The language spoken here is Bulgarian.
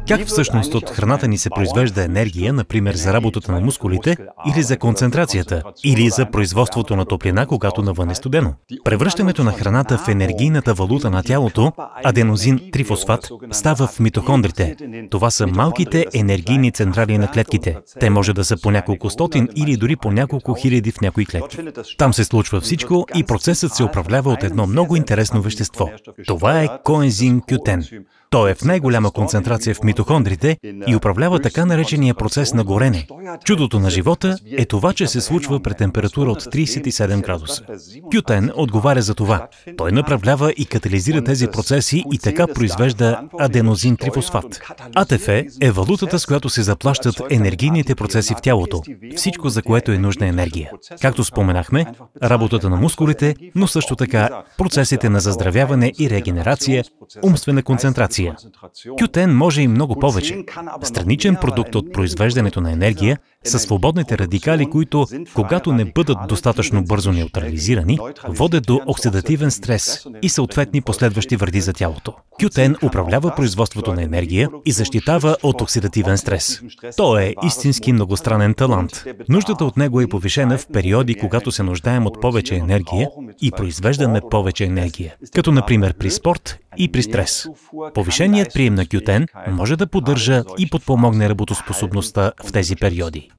Как всъщност от храната ни се произвежда енергия, например за работата на мускулите, или за концентрацията, или за производството на топлина, когато навън е студено? Превръщането на храната в енергийната валута на тялото, аденозин трифосфат, става в митохондрите. Това са малките енергийни централи на клетките. Те може да са по няколко стотин или дори по няколко хиляди в някои клетки. Там се случва всичко и процесът се управлява от едно много интересно вещество. Това е коензим Q10. Той е в най-голяма концентрация в митохондрите и управлява така наречения процес на горене. Чудото на живота е това, че се случва при температура от 37 градуса. Q10 отговаря за това. Той направлява и катализира тези процеси и така произвежда аденозин трифосфат. АТФ е валутата, с която се заплащат енергийните процеси в тялото. Всичко, за което е нужна енергия. Както споменахме, работата на мускулите, но също така процесите на заздравяване и регенерация, умствена концентрация. Q10 може и много повече. Страничен продукт от произвеждането на енергия са свободните радикали, които, когато не бъдат достатъчно бързо неутрализирани, водят до оксидативен стрес и съответни последващи вреди за тялото. Q10 управлява производството на енергия и защитава от оксидативен стрес. Той е истински многостранен талант. Нуждата от него е повишена в периоди, когато се нуждаем от повече енергия и произвеждаме повече енергия, като например при спорт и при стрес. Повишеният прием на Q10 може да поддържа и подпомогне работоспособността в тези периоди.